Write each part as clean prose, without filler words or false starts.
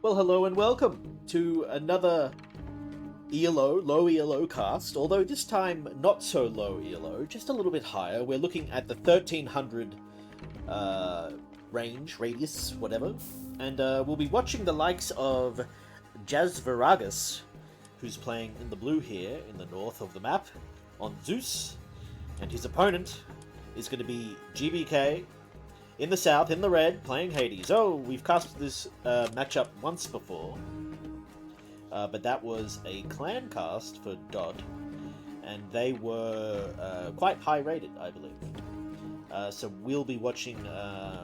Well, hello and welcome to another ELO, low ELO cast, although this time not so low ELO, just a little bit higher. We're looking at the 1300 range, radius, whatever, and we'll be watching the likes of Jazz Viragus, who's playing in the blue here in the north of the map, on Zeus, and his opponent is going to be GBK, in the south, in the red, playing Hades. Oh, we've cast this matchup once before, but that was a clan cast for Dodd, and they were quite high rated, I believe. So we'll be watching, a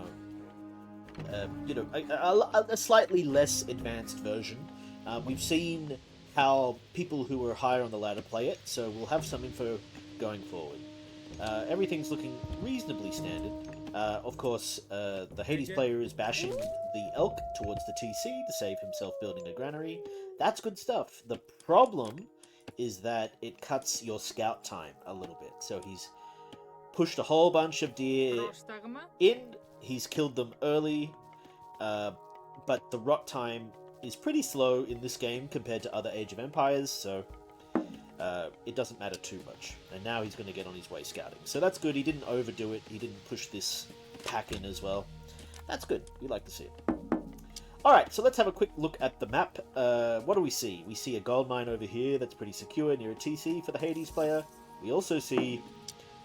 slightly less advanced version. We've seen how people who are higher on the ladder play it, so we'll have some info going forward. Everything's looking reasonably standard. Of course, the Hades player is bashing the elk towards the TC to save himself building a granary. That's good stuff. The problem is that it cuts your scout time a little bit. So he's pushed a whole bunch of deer in, he's killed them early, but the rot time is pretty slow in this game compared to other Age of Empires, so it doesn't matter too much. And now he's going to get on his way scouting. So that's good. He didn't overdo it. He didn't push this pack in as well. That's good. You like to see it. Alright, so let's have a quick look at the map. What do we see? We see a gold mine over here that's pretty secure near a TC for the Hades player. We also see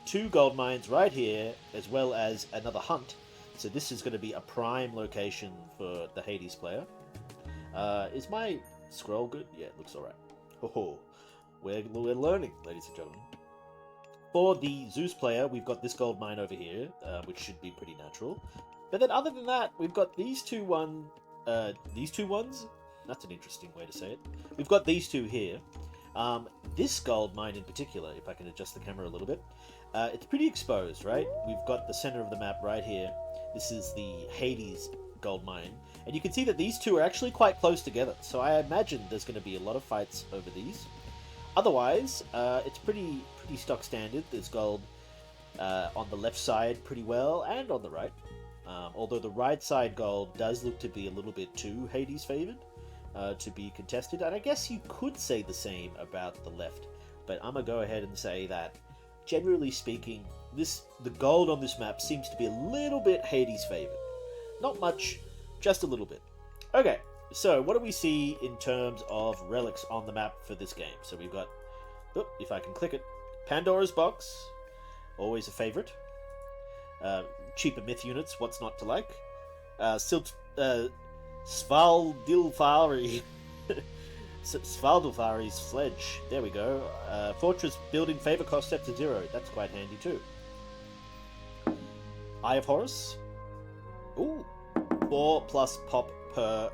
two gold mines right here, as well as another hunt. So this is going to be a prime location for the Hades player. Is my scroll good? Yeah, it looks alright. Oh, we're learning, ladies and gentlemen. For the Zeus player, we've got this gold mine over here, which should be pretty natural. But then other than that, we've got these two ones. That's an interesting way to say it. We've got these two here. This gold mine in particular, if I can adjust the camera a little bit, it's pretty exposed, right? We've got the center of the map right here. This is the Hades gold mine. And you can see that these two are actually quite close together. So I imagine there's going to be a lot of fights over these. Otherwise, it's pretty stock standard. There's gold on the left side pretty well, and on the right. Although the right side gold does look to be a little bit too Hades favored to be contested. And I guess you could say the same about the left. But I'm going to go ahead and say that, generally speaking, the gold on this map seems to be a little bit Hades favored. Not much, just a little bit. Okay. So, what do we see in terms of relics on the map for this game? So we've got, if I can click it, Pandora's Box, always a favourite. Cheaper myth units, what's not to like? Svaldilfari. Svaldilfari's Sledge, there we go. Fortress building favour cost set to 0, that's quite handy too. Eye of Horus. Ooh, 4+ pop per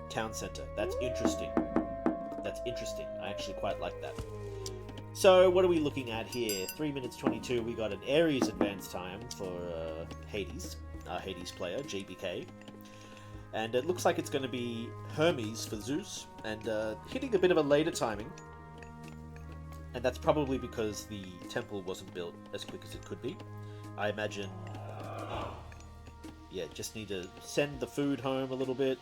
town center. That's interesting. That's interesting. I actually quite like that. So, what are we looking at here? 3 minutes 22. We got an Ares advance time for Hades, our Hades player, JBK. And it looks like it's going to be Hermes for Zeus, and hitting a bit of a later timing. And that's probably because the temple wasn't built as quick as it could be. I imagine, yeah, just need to send the food home a little bit.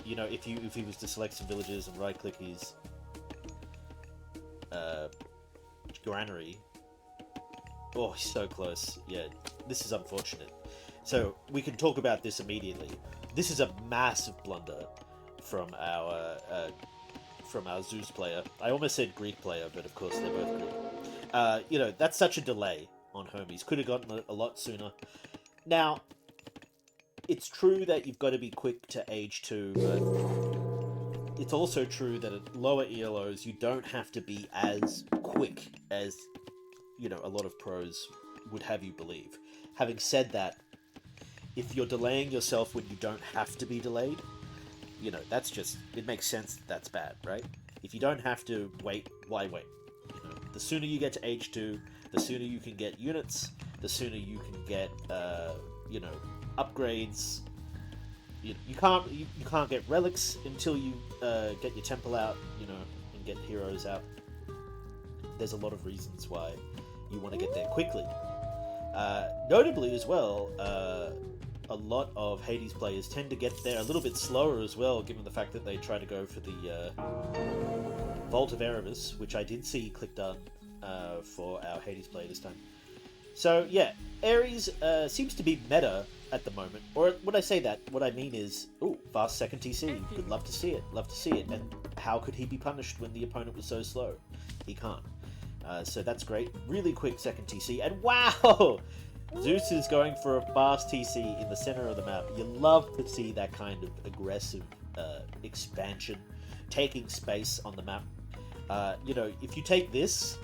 You know, if he was to select some villages and right-click his granary. Oh, he's so close. Yeah, this is unfortunate. So, we can talk about this immediately. This is a massive blunder from our Zeus player. I almost said Greek player, but of course they're both Greek. That's such a delay on Hermes. Could have gotten a lot sooner. Now, it's true that you've got to be quick to age 2, but it's also true that at lower ELOs you don't have to be as quick as, a lot of pros would have you believe. Having said that, if you're delaying yourself when you don't have to be delayed, that's just, it makes sense that that's bad, right? If you don't have to wait, why wait? The sooner you get to age 2, the sooner you can get units, the sooner you can get, upgrades. You can't get relics until you get your temple out, and get heroes out. There's a lot of reasons why you want to get there quickly. Notably as well, a lot of Hades players tend to get there a little bit slower as well, given the fact that they try to go for the Vault of Erebus, which I did see clicked on for our Hades player this time. So yeah, Ares seems to be meta at the moment. Or when I say that, what I mean is, ooh, fast second TC. Good, love to see it. Love to see it. And how could he be punished when the opponent was so slow? He can't. So that's great. Really quick second TC. And wow! Zeus is going for a fast TC in the center of the map. You love to see that kind of aggressive expansion, taking space on the map. You know, if you take this,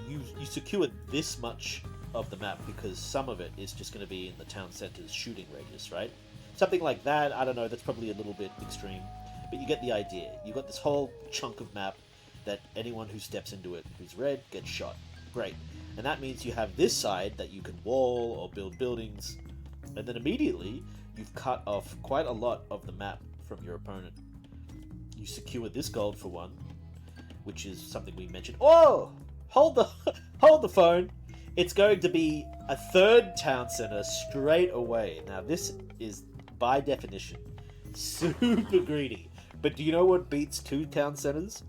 you secure this much of the map because some of it is just going to be in the town center's shooting radius, right? Something like that, I don't know, that's probably a little bit extreme, but you get the idea. You've got this whole chunk of map that anyone who steps into it who's red gets shot. Great. And that means you have this side that you can wall or build buildings, and then immediately you've cut off quite a lot of the map from your opponent. You secure this gold for one, which is something we mentioned. Oh! Hold the phone. It's going to be a third town center straight away. Now this is by definition super greedy. But do you know what beats 2 town centers?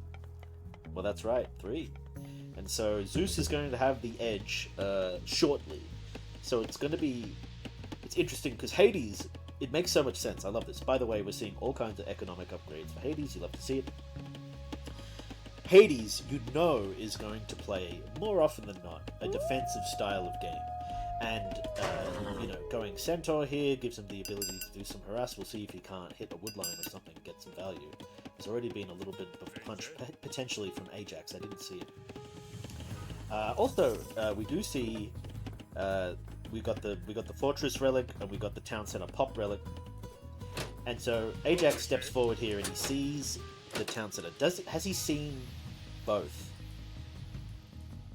Well, that's right, 3. And so Zeus is going to have the edge shortly. So it's interesting because Hades, it makes so much sense. I love this. By the way, we're seeing all kinds of economic upgrades for Hades. You love to see it. Hades, you know, is going to play, more often than not, a defensive style of game. And, you know, going Centaur here gives him the ability to do some harass. We'll see if he can't hit a woodline or something and get some value. There's already been a little bit of a punch, potentially from Ajax. I didn't see it. Also, we do see, we got the Fortress Relic, and we got the Town Center Pop Relic. And so Ajax steps forward here and he sees the Town Center. Has he seen both?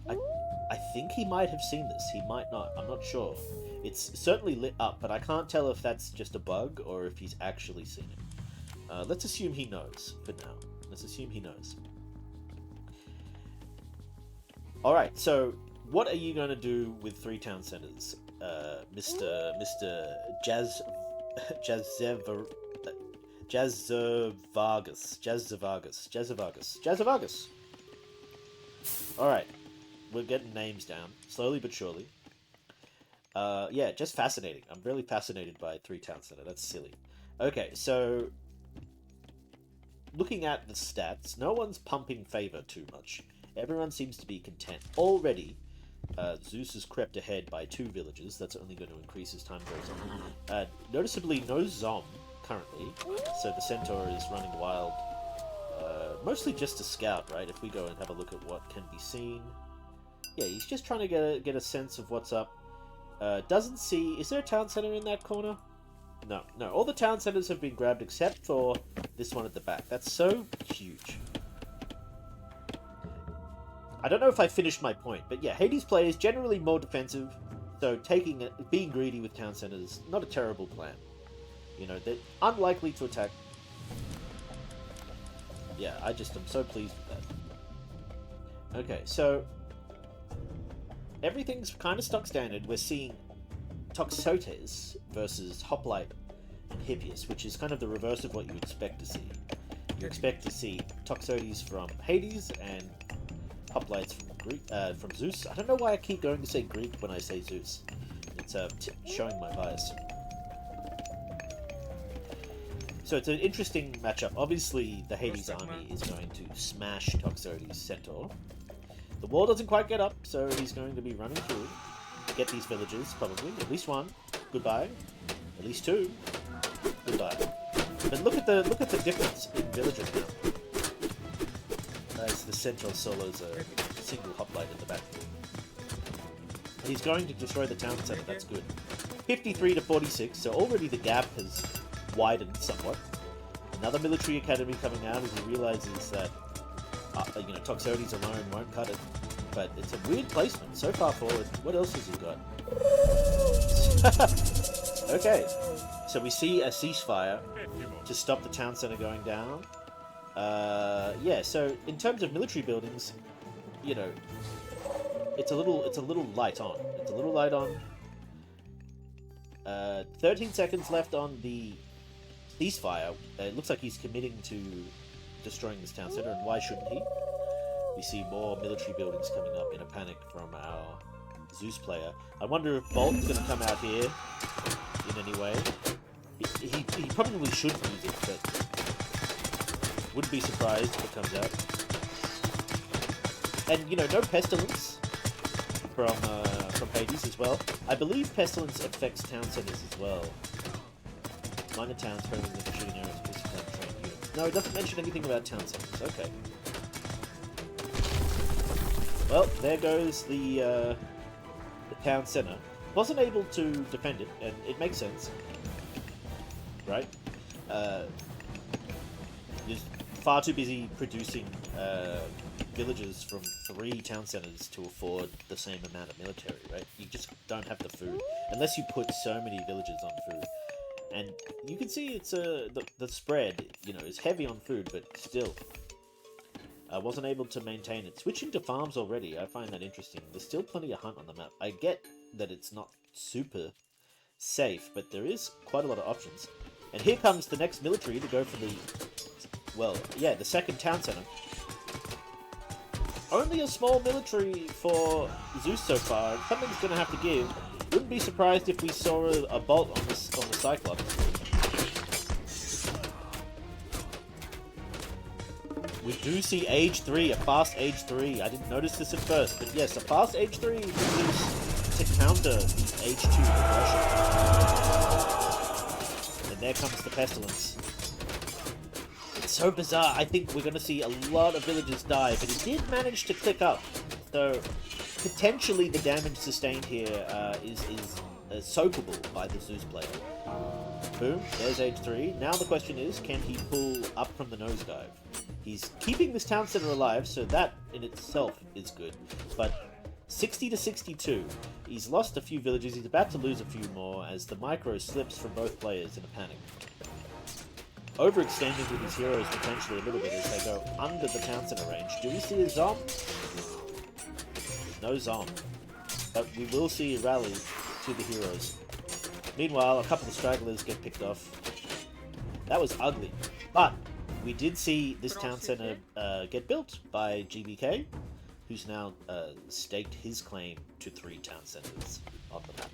I think he might have seen this. He might not. I'm not sure. It's certainly lit up, but I can't tell if that's just a bug or if he's actually seen it. Let's assume he knows for now. Let's assume he knows. Alright, so what are you going to do with 3 town centers, Mr. Jazzavargas. Alright, we're getting names down, slowly but surely. Yeah, just fascinating. I'm really fascinated by 3 town center. That's silly. Okay, so looking at the stats, no one's pumping favor too much. Everyone seems to be content. Already, Zeus has crept ahead by 2 villages. That's only going to increase as time goes on. Noticeably, no Zom currently, so the Centaur is running wild. Mostly just to scout, right? If we go and have a look at what can be seen. Yeah, he's just trying to get a sense of what's up. Doesn't see... Is there a town center in that corner? No. All the town centers have been grabbed except for this one at the back. That's so huge. I don't know if I finished my point, but yeah, Hades play is generally more defensive, so being greedy with town centers, not a terrible plan. You know, they're unlikely to attack. Yeah, I'm so pleased with that. Okay, so everything's kind of stock standard. We're seeing Toxotes versus Hoplite and Hippias, which is kind of the reverse of what you expect to see. You expect to see Toxotes from Hades and Hoplites from Zeus. I don't know why I keep going to say Greek when I say Zeus. It's showing my bias. So it's an interesting matchup. Obviously, the Hades army is going to smash Toxotes' Centaur. The wall doesn't quite get up, so he's going to be running through. Get these villages, probably. At least 1. Goodbye. At least 2. Goodbye. But look at the difference in villagers now. As the Centaur solos a single hoplite in the back. He's going to destroy the town center. That's good. 53 to 46. So already the gap has widened somewhat. Another military academy coming out as he realizes that Toxotes alone won't cut it. But it's a weird placement. So far forward. What else has he got? Okay. So we see a ceasefire to stop the town center going down. Yeah, so in terms of military buildings, you know, it's a little light on. It's a little light on. 13 seconds left on the ceasefire. It looks like he's committing to destroying this town center, and why shouldn't he? We see more military buildings coming up in a panic from our Zeus player. I wonder if Bolt's going to come out here in any way. He probably should use it, but wouldn't be surprised if it comes out. And, you know, no Pestilence from Hades as well. I believe Pestilence affects town centers as well. Minor towns failing with shooting arrows and trained units. No, it doesn't mention anything about town centers. Okay. Well, there goes the town center. Wasn't able to defend it, and it makes sense, right? Just far too busy producing villages from 3 town centers to afford the same amount of military, right? You just don't have the food unless you put so many villages on food. And you can see it's the spread, you know, is heavy on food, but still. Wasn't able to maintain it. Switching to farms already, I find that interesting. There's still plenty of hunt on the map. I get that it's not super safe, but there is quite a lot of options. And here comes the next military to go for the, well, yeah, the second town center. Only a small military for Zeus so far. Something's going to have to give. Wouldn't be surprised if we saw a bolt on the Cyclops. We do see Age 3, a fast Age 3. I didn't notice this at first, but yes, a fast Age 3 is to counter the Age 2 progression. And there comes the Pestilence. It's so bizarre. I think we're going to see a lot of villagers die, but it did manage to click up. So, potentially the damage sustained here is soakable by the Zeus player. Boom, there's Age 3. Now the question is, can he pull up from the nosedive? He's keeping this town center alive, so that in itself is good. But 60 to 62, he's lost a few villages, he's about to lose a few more as the micro slips from both players in a panic. Overextending with his heroes potentially a little bit as they go under the town center range. Do we see a Zom? No Zom. But we will see a rally to the heroes. Meanwhile, a couple of stragglers get picked off. That was ugly. But we did see this town center get built by GBK, who's now staked his claim to 3 town centers on the map.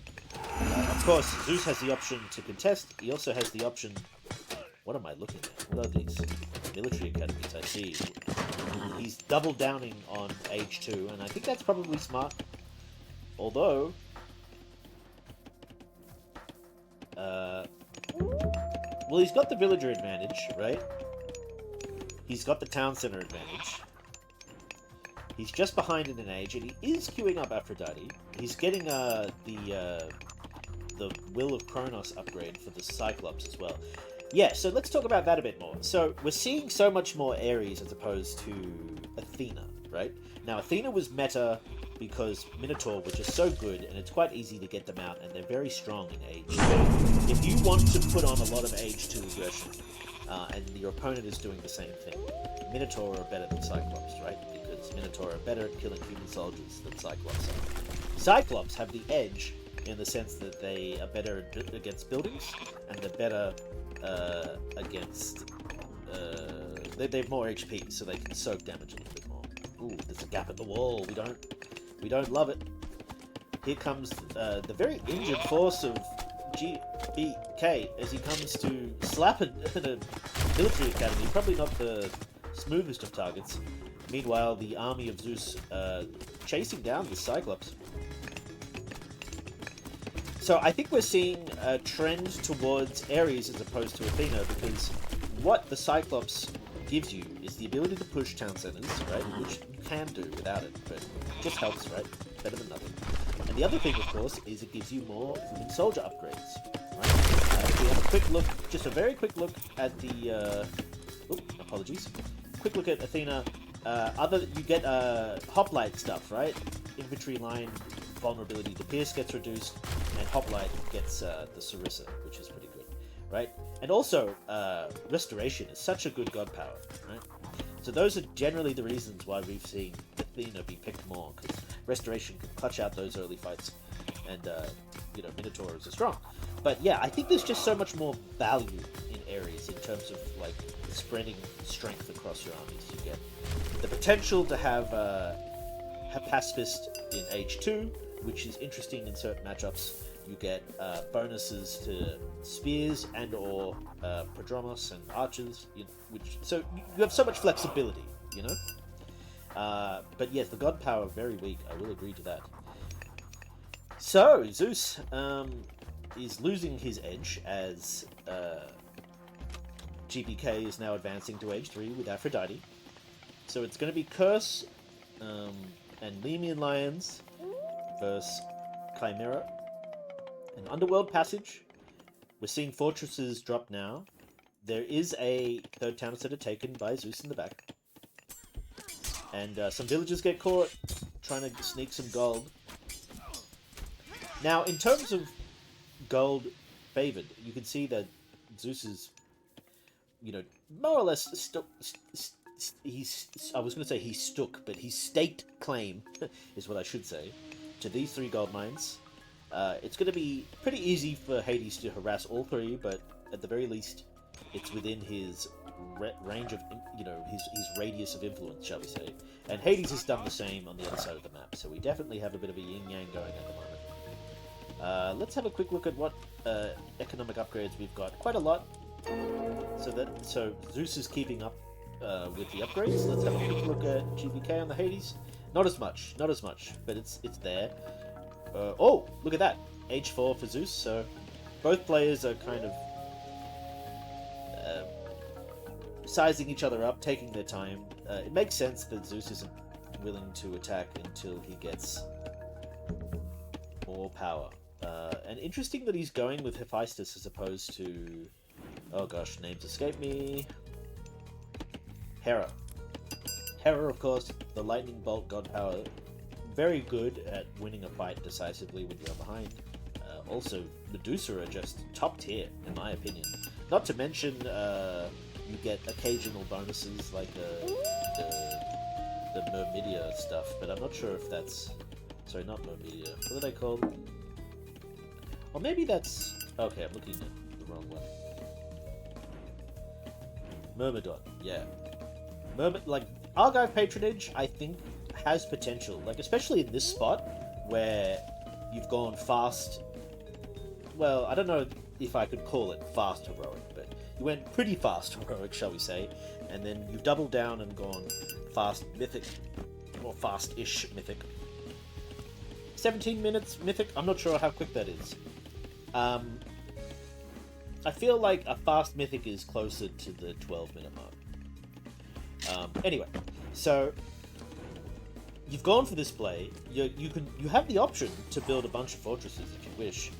Of course, Zeus has the option to contest. He also has the option... What am I looking at? What are these military academies I see? He's double downing on Age 2, and I think that's probably smart. Although... well, he's got the villager advantage, right? He's got the town center advantage. He's just behind in an age, and he is queuing up Aphrodite. He's getting the Will of Kronos upgrade for the Cyclops as well. Yeah, so let's talk about that a bit more. So we're seeing so much more Ares as opposed to Athena, right? Now, Athena was meta because Minotaur were just so good, and it's quite easy to get them out, and they're very strong in Age. So if you want to put on a lot of Age 2 aggression, and your opponent is doing the same thing, Minotaur are better than Cyclops, right? Because Minotaur are better at killing human soldiers than Cyclops are. Cyclops have the edge in the sense that they are better against buildings, and they're better against... they have more HP, so they can soak damage a little bit more. Ooh, there's a gap at the wall. We don't love it. Here comes the very injured force of GBK as he comes to slap a military academy. Probably not the smoothest of targets. Meanwhile, the army of Zeus chasing down the Cyclops. So I think we're seeing a trend towards Ares as opposed to Athena, because what the Cyclops gives you is the ability to push town centers, right? Which you can do without it, but it just helps, right? Better than nothing. And the other thing, of course, is it gives you more human soldier upgrades, right? If we have a quick look, just a very quick look at the... apologies. Quick look at Athena. You get hoplite stuff, right? Infantry line vulnerability to pierce gets reduced, and hoplite gets the Sarissa, which is pretty good, right? And also, restoration is such a good god power, right? So those are generally the reasons why we've seen Athena be picked more, because restoration can clutch out those early fights, and Minotaurs are strong. But yeah, I think there's just so much more value in Ares in terms of like spreading strength across your armies. You get the potential to have Pacifist in Age 2, which is interesting in certain matchups. You get bonuses to spears and or prodromos and archers, so you have so much flexibility, you know. But yes, the god power very weak. I will agree to that. So Zeus is losing his edge as GBK is now advancing to Age 3 with Aphrodite. So it's going to be Curse and Lemian Lions versus Chimera. An Underworld Passage. We're seeing fortresses drop now. There is a third town center taken by Zeus in the back. And some villagers get caught trying to sneak some gold. Now, in terms of gold favored, you can see that Zeus is, more or less I was going to say he stuck, but he staked claim, is what I should say, to these 3 gold mines. It's going to be pretty easy for Hades to harass all 3, but at the very least, it's within his range of, his radius of influence, shall we say. And Hades has done the same on the other side of the map, so we definitely have a bit of a yin-yang going at the moment. Let's have a quick look at what economic upgrades we've got. Quite a lot. So Zeus is keeping up with the upgrades. Let's have a quick look at GBK on the Hades. Not as much, but it's there. Oh, look at that. Age 4 for Zeus, so both players are kind of sizing each other up, taking their time. It makes sense that Zeus isn't willing to attack until he gets more power. And interesting that he's going with Hephaestus as opposed to... Oh gosh, names escape me. Hera. Hera, of course, the lightning bolt god power. Very good at winning a fight decisively when you're behind. Also, Medusa are just top tier, in my opinion. Not to mention, you get occasional bonuses like the Myrmidia stuff, but I'm not sure if that's... Sorry, not Myrmidia. What are they called? Or maybe that's... Okay, I'm looking at the wrong one. Myrmidon, yeah. Argive Patronage, I think, has potential. Like, especially in this spot, where you've gone fast... Well, I don't know if I could call it fast heroic, but you went pretty fast heroic, shall we say, and then you've doubled down and gone fast mythic, or fast-ish mythic. 17 minutes mythic, I'm not sure how quick that is. I feel like a fast mythic is closer to the 12-minute mark. Anyway, so you've gone for this play. You have the option to build a bunch of fortresses if you wish,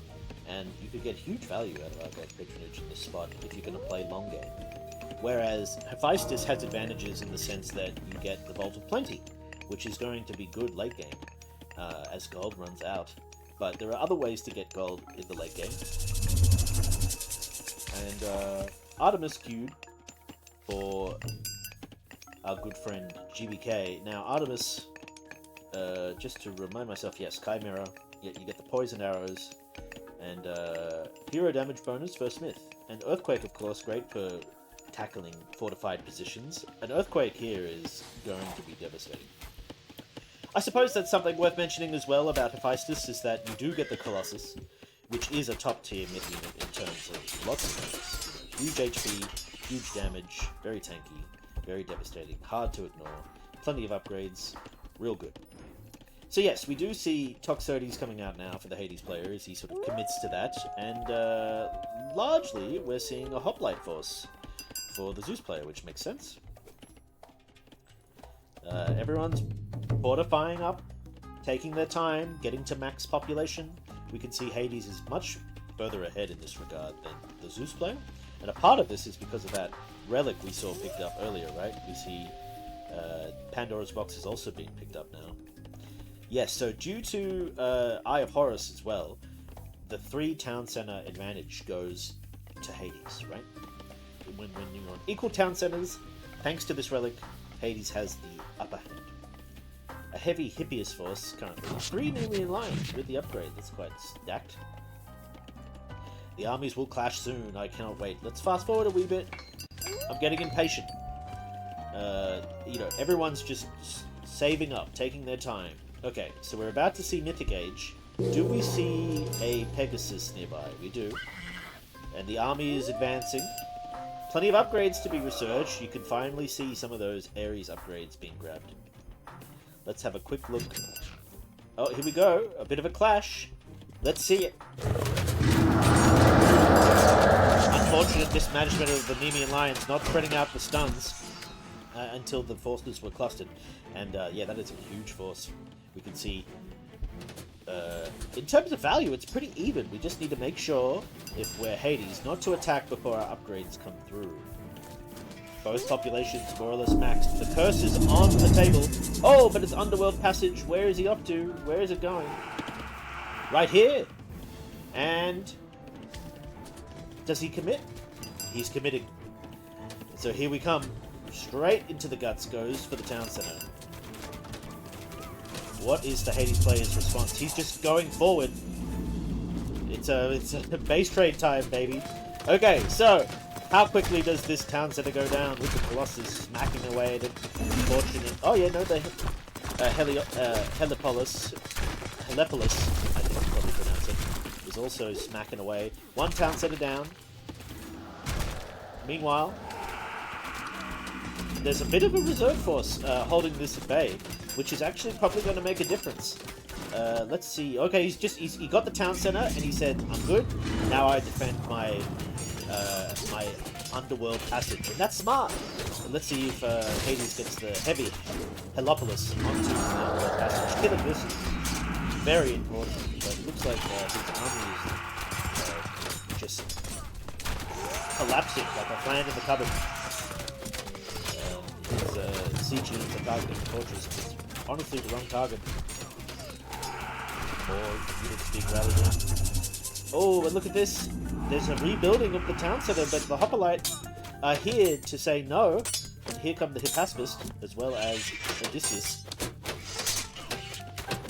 and you could get huge value out of Argive Patronage in this spot if you're going to play long game. Whereas Hephaestus has advantages in the sense that you get the Vault of Plenty, which is going to be good late game as gold runs out. But there are other ways to get gold in the late game. And Artemis queued for our good friend GBK. Now Artemis, just to remind myself, yes, Chimera, you get the poison arrows, and hero damage bonus for Smith. And Earthquake, of course, great for tackling fortified positions. An Earthquake here is going to be devastating. I suppose that's something worth mentioning as well about Hephaestus, is that you do get the Colossus, which is a top tier myth unit in terms of lots of things. Huge HP, huge damage, very tanky, very devastating, hard to ignore, plenty of upgrades, real good. So yes, we do see Toxotes coming out now for the Hades player as he sort of commits to that, and largely we're seeing a Hoplite Force for the Zeus player, which makes sense. Everyone's fortifying up, taking their time, getting to max population. We can see Hades is much further ahead in this regard than the Zeus player, and a part of this is because of that relic we saw picked up earlier, right? We see Pandora's box is also being picked up now. Yes, so due to Eye of Horus as well, the 3 town center advantage goes to Hades, right? When you're on equal town centers, thanks to this relic, Hades has the upper hand. A heavy Hippias force currently. 3 Nemean Lions with the upgrade, that's quite stacked. The armies will clash soon. I cannot wait. Let's fast forward a wee bit. I'm getting impatient. Everyone's just saving up, taking their time. Okay, so we're about to see Mythic Age. Do we see a Pegasus nearby? We do. And the army is advancing. Plenty of upgrades to be researched. You can finally see some of those Ares upgrades being grabbed. Let's have a quick look. Oh, here we go. A bit of a clash. Let's see it. Unfortunate mismanagement of the Nemean Lions, not spreading out the stuns until the forces were clustered. And yeah, that is a huge force. We can see, in terms of value, it's pretty even. We just need to make sure, if we're Hades, not to attack before our upgrades come through. Both populations more or less maxed. The curse is on the table. Oh, but it's Underworld Passage. Where is he up to? Where is it going? Right here. And does he commit? He's committing. So here we come. Straight into the guts goes for the town center. What is the Hades player's response? He's just going forward. It's a base trade time, baby. Okay, so how quickly does this town center go down with the Colossus smacking away at it? Unfortunate. Oh yeah, no, the Helepolis, I think you probably pronounce it, is also smacking away. One town center down. Meanwhile, there's a bit of a reserve force holding this at bay, which is actually probably going to make a difference. Let's see. Okay, he got the town center and he said, "I'm good. Now I defend my my underworld passage," and that's smart. And let's see if Hades gets the heavy Helopolis onto the underworld passage. Killing this is very important, but it looks like his army is just collapsing like a plant in the cupboard. His siege units are targeting the fortress. It's honestly the wrong target. Or units being rallied in. Oh, and look at this. There's a rebuilding of the town center, but the Hoplite are here to say no. And here come the Hippaspist, as well as Odysseus.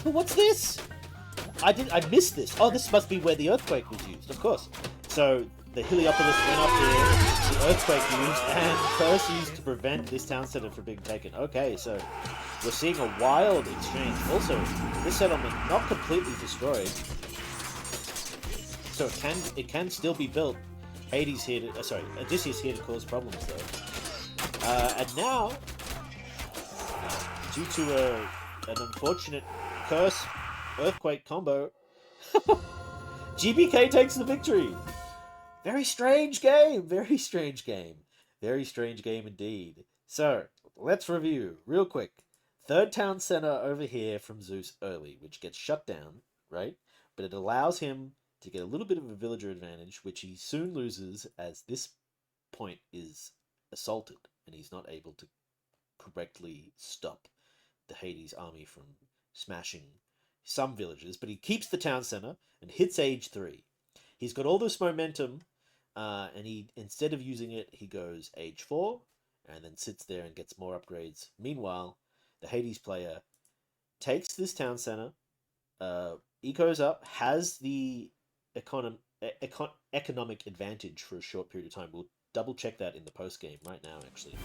But what's this? I missed this. Oh, this must be where the earthquake was used, of course. So the Heliopolis went up here, the earthquake used, and curse used to prevent this town center from being taken. Okay, so we're seeing a wild exchange. Also, this settlement not completely destroyed, so it can still be built. Hades here to, Odysseus here to cause problems though. And now, due to an unfortunate curse earthquake combo, GBK takes the victory. Very strange game. Very strange game. Very strange game indeed. So let's review real quick. Third town center over here from Zeus early, which gets shut down, right? But it allows him to get a little bit of a villager advantage, which he soon loses as this point is assaulted, and he's not able to correctly stop the Hades army from smashing some villages. But he keeps the town center and hits age 3. He's got all this momentum, and he, instead of using it, he goes age 4, and then sits there and gets more upgrades. Meanwhile, the Hades player takes this town center, ecos up, has the economic advantage for a short period of time. We'll double check that in the post game right now, actually.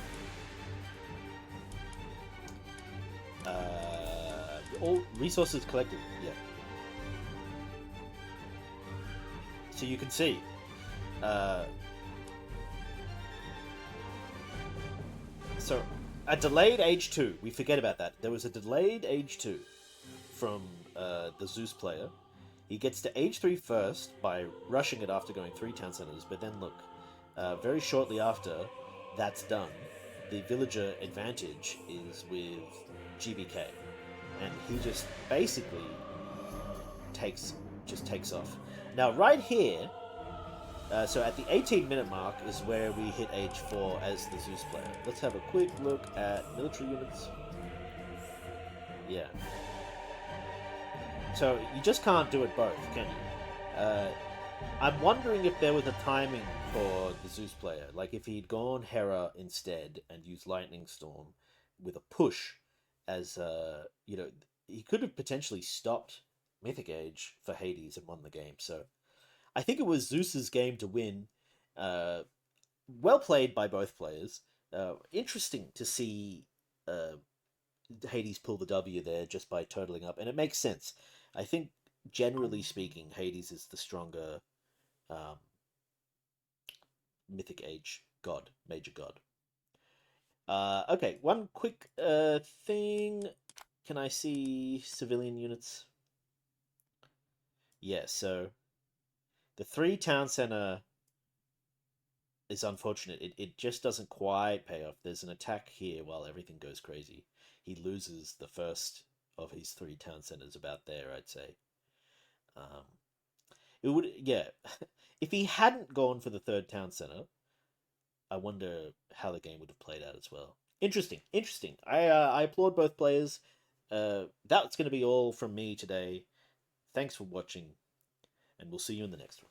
All resources collected, yeah. So you can see, so a delayed age 2. We forget about that. There was a delayed age 2 from the Zeus player. He gets to age 3 first by rushing it after going 3 town centers. But then look, very shortly after that's done, the villager advantage is with GBK, and he just basically takes off. Now, right here, so at the 18-minute mark is where we hit age 4 as the Zeus player. Let's have a quick look at military units. Yeah. So you just can't do it both, can you? I'm wondering if there was a timing for the Zeus player. Like if he'd gone Hera instead and used Lightning Storm with a push as, he could have potentially stopped Mythic Age for Hades and won the game. So I think it was Zeus's game to win. Uh, well played by both players. Interesting to see uh, Hades pull the W there just by totaling up, and it makes sense. I think generally speaking, Hades is the stronger um, Mythic Age god, major god. Okay, one quick thing. Can I see civilian units? Yeah, so the 3 town center is unfortunate. It just doesn't quite pay off. There's an attack here while everything goes crazy. He loses the first of his 3 town centers about there, I'd say. Um, it would, yeah. If he hadn't gone for the third town center, I wonder how the game would have played out as well. Interesting, interesting. I applaud both players. That's going to be all from me today. Thanks for watching, and we'll see you in the next one.